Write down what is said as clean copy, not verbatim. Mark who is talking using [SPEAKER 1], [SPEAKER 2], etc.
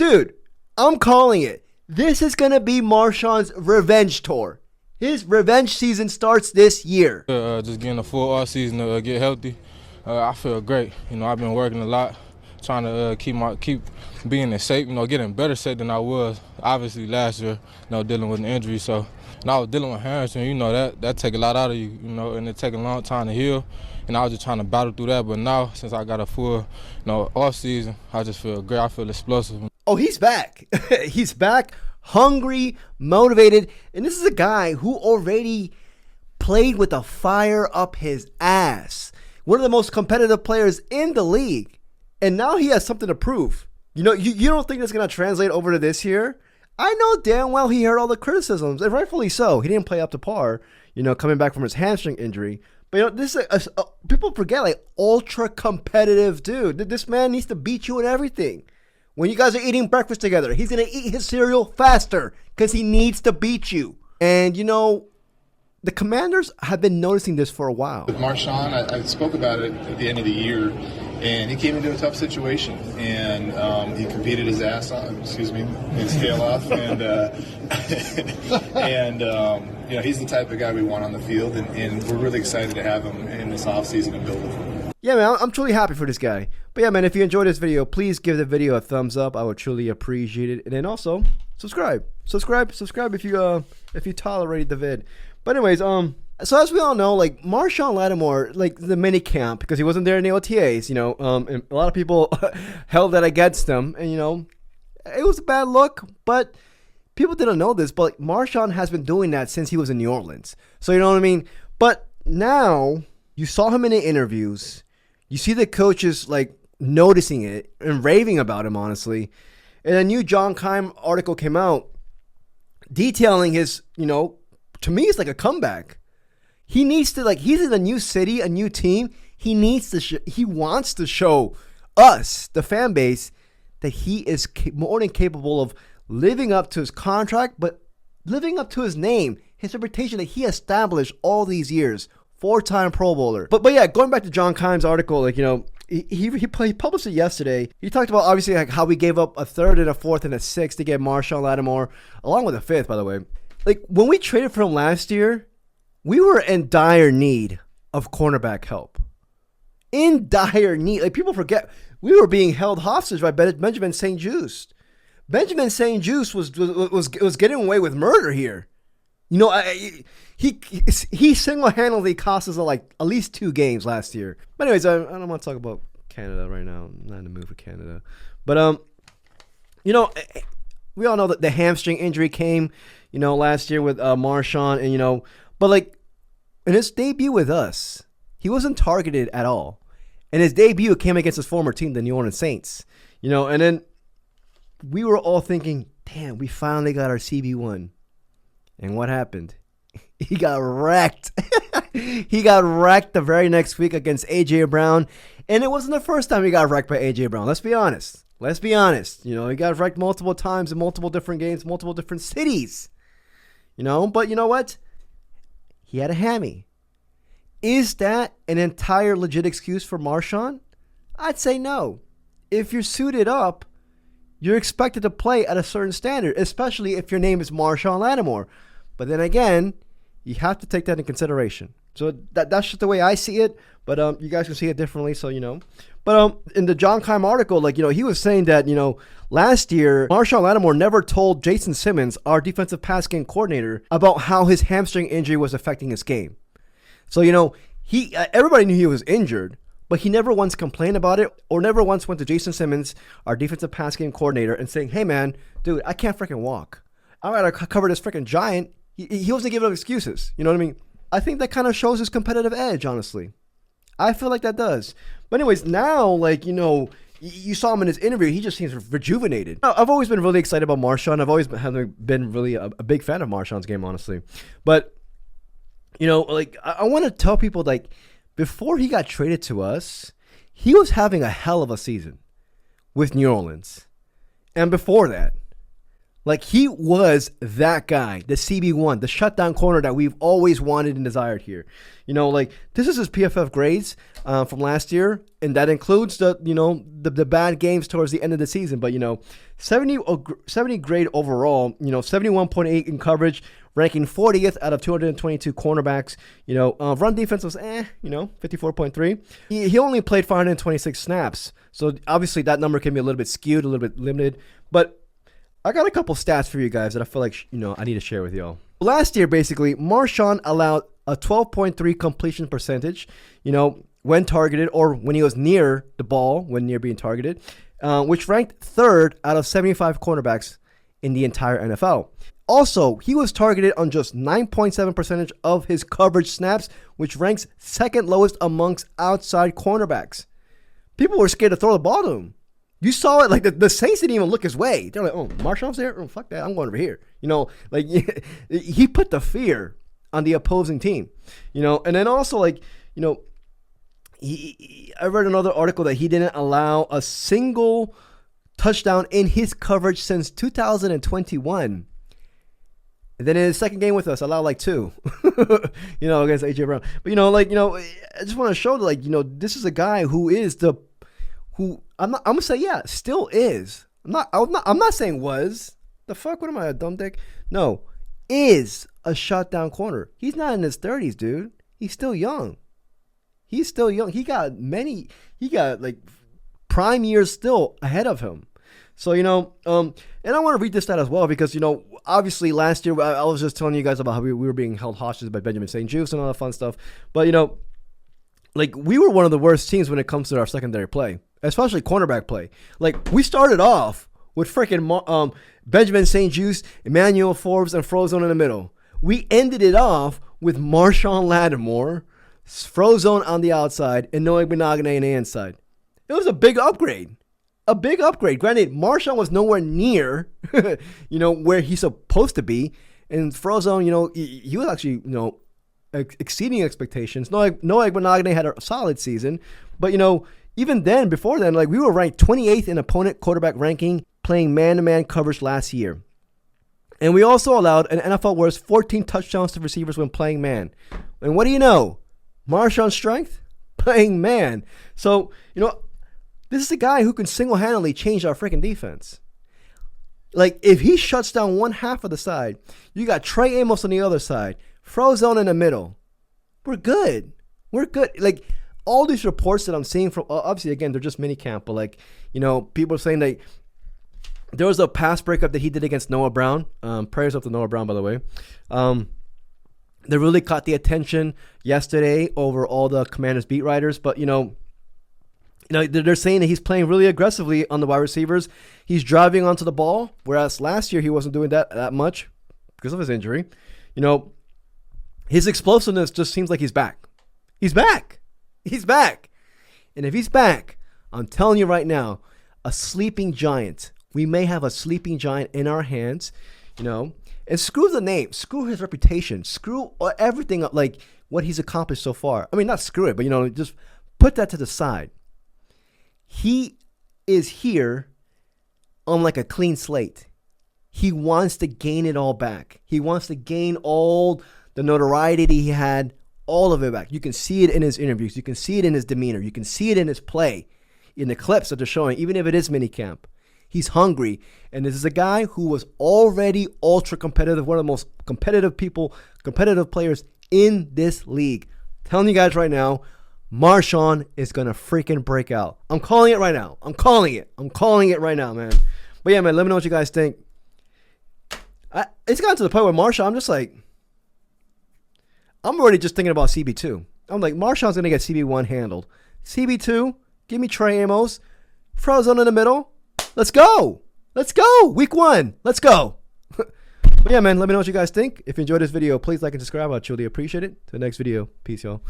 [SPEAKER 1] Dude, I'm calling it. This is going to be Marshon's revenge tour. His revenge season starts this year.
[SPEAKER 2] Just getting a full off season to get healthy. I feel great. I've been working a lot, trying to keep being in shape. Getting better shape than I was obviously last year. Dealing with an injury. So, and I was dealing with hamstring. That take a lot out of you. And it take a long time to heal. And I was just trying to battle through that. But now, since I got a full, off season, I just feel great. I feel explosive.
[SPEAKER 1] Oh, he's back. He's back, hungry, motivated. And this is a guy who already played with a fire up his ass. One of the most competitive players in the league. And now he has something to prove. You don't think that's going to translate over to this year? I know damn well he heard all the criticisms, and rightfully so. He didn't play up to par, coming back from his hamstring injury. But this is people forget, like, ultra competitive dude. This man needs to beat you in everything. When you guys are eating breakfast together, he's going to eat his cereal faster because he needs to beat you. And, the Commanders have been noticing this for a while.
[SPEAKER 3] With Marshon, I spoke about it at the end of the year, and he came into a tough situation, and he competed his ass off, his tail off, and he's the type of guy we want on the field, and we're really excited to have him in this offseason and build with him.
[SPEAKER 1] Yeah, man, I'm truly happy for this guy. But yeah, man, if you enjoyed this video, please give the video a thumbs up. I would truly appreciate it. And then also, subscribe if you tolerated the vid. But anyways, so as we all know, like, Marshon Lattimore, like, the mini camp, because he wasn't there in the OTAs, and a lot of people held that against him, and it was a bad look, but people didn't know this, but like, Marshon has been doing that since he was in New Orleans. So you know what I mean? But now you saw him in the interviews, you see the coaches like noticing it and raving about him, honestly. And a new John Keim article came out detailing his, to me, it's like a comeback. He needs to, he's in a new city, a new team. He needs to, he wants to show us, the fan base, that he is more than capable of living up to his contract, but living up to his name, his reputation that he established all these years. 4-time Pro Bowler. But yeah, going back to John Keim's article, he published it yesterday. He talked about, obviously, like, how we gave up a third and a fourth and a sixth to get Marshon Lattimore, along with a fifth, by the way. Like, when we traded for him last year, we were in dire need of cornerback help. In dire need. Like, people forget, we were being held hostage by Benjamin St-Juste. Benjamin St-Juste was getting away with murder here. He single-handedly cost us like at least 2 games last year. But anyways, I don't want to talk about Canada right now. I'm not in the mood for Canada. But we all know that the hamstring injury came, last year with Marshon, and but like in his debut with us, he wasn't targeted at all. And his debut came against his former team, the New Orleans Saints. And then we were all thinking, damn, we finally got our CB1. And what happened? He got wrecked. He got wrecked the very next week against A.J. Brown. And it wasn't the first time he got wrecked by A.J. Brown. Let's be honest. He got wrecked multiple times in multiple different games, multiple different cities. But you know what? He had a hammy. Is that an entire legit excuse for Marshon? I'd say no. If you're suited up, you're expected to play at a certain standard, especially if your name is Marshon Lattimore. But then again, you have to take that in consideration. So that's just the way I see it. But you guys can see it differently, so But in the John Keim article, he was saying that, last year, Marshon Lattimore never told Jason Simmons, our defensive pass game coordinator, about how his hamstring injury was affecting his game. So, everybody knew he was injured, but he never once complained about it or never once went to Jason Simmons, our defensive pass game coordinator, and saying, hey, man, dude, I can't freaking walk. I got to cover this freaking giant. He wasn't giving up excuses. You know what I mean? I think that kind of shows his competitive edge, honestly. I feel like that does. But anyways, now, you saw him in his interview. He just seems rejuvenated. I've always been really excited about Marshon. I've always been really a big fan of Marshon's game, honestly. But, I want to tell people, before he got traded to us, he was having a hell of a season with New Orleans. And before that, Like, he was that guy, the CB1, the shutdown corner that we've always wanted and desired here. You know, like, this is his PFF grades from last year, and that includes the bad games towards the end of the season. But, 70 grade overall, 71.8 in coverage, ranking 40th out of 222 cornerbacks. Run defense was 54.3. He only played 526 snaps, so obviously that number can be a little bit skewed, a little bit limited. But I got a couple stats for you guys that I feel like I need to share with y'all. Last year, basically, Marshon allowed a 12.3 completion percentage, when targeted or when he was near the ball, when near being targeted, which ranked third out of 75 cornerbacks in the entire NFL. Also, he was targeted on just 9.7% of his coverage snaps, which ranks second lowest amongst outside cornerbacks. People were scared to throw the ball to him. You saw it, like the Saints didn't even look his way. They're like, oh, Marshall's there? Oh, fuck that. I'm going over here. He put the fear on the opposing team. And then also, I read another article that he didn't allow a single touchdown in his coverage since 2021. And then in his second game with us, allowed like 2, against AJ Brown. But, I just want to show that, this is a guy who I'm gonna say, yeah, still is. I'm not saying was. The fuck? What am I, a dumb dick? No, is a shutdown corner. He's not in his 30s, dude. He's still young. He got like prime years still ahead of him. So, and I want to read this stat as well because, obviously last year I was just telling you guys about how we were being held hostage by Benjamin St-Juste and all that fun stuff. But, we were one of the worst teams when it comes to our secondary play, especially cornerback play. Like, we started off with freaking Benjamin St-Juste, Emmanuel Forbes, and Frozone in the middle. We ended it off with Marshon Lattimore, Frozone on the outside, and Noah Benogany on the inside. It was a big upgrade. A big upgrade. Granted, Marshon was nowhere near, where he's supposed to be. And Frozone, he was actually, exceeding expectations. Noah Benogany had a solid season. But, even then, before then, we were ranked 28th in opponent quarterback ranking playing man-to-man coverage last year. And we also allowed an NFL worst 14 touchdowns to receivers when playing man. And what do you know? Marshon's strength? Playing man. So, this is a guy who can single-handedly change our freaking defense. Like, if he shuts down one half of the side, you got Trey Amos on the other side, Frozone in the middle. We're good. Like, all these reports that I'm seeing from, obviously, again, they're just mini camp, but people are saying that there was a pass breakup that he did against Noah Brown. Prayers up to Noah Brown, by the way. They really caught the attention yesterday over all the Commanders beat writers, but they're saying that he's playing really aggressively on the wide receivers. He's driving onto the ball, whereas last year he wasn't doing that much because of his injury. His explosiveness just seems like he's back. He's back. And if he's back, I'm telling you right now, a sleeping giant. We may have a sleeping giant in our hands, and screw the name, screw his reputation, screw everything up, like what he's accomplished so far. I mean, not screw it, but just put that to the side. He is here on like a clean slate. He wants to gain it all back. He wants to gain all the notoriety that he had, all of it back. You can see it in his interviews. You can see it in his demeanor. You can see it in his play, in the clips that they're showing, even if it is minicamp. He's hungry. And this is a guy who was already ultra competitive, one of the most competitive players in this league. I'm telling you guys right now, Marshon is going to freaking break out. I'm calling it right now. I'm calling it right now, man. But yeah, man, let me know what you guys think. It's gotten to the point where Marshon, I'm just like, I'm already just thinking about CB2. I'm like, Marshon's going to get CB1 handled. CB2, give me Trey Amos. Frozone in the middle. Let's go. Week 1. Let's go. But yeah, man, let me know what you guys think. If you enjoyed this video, please like and subscribe. I'd truly appreciate it. To the next video. Peace, y'all.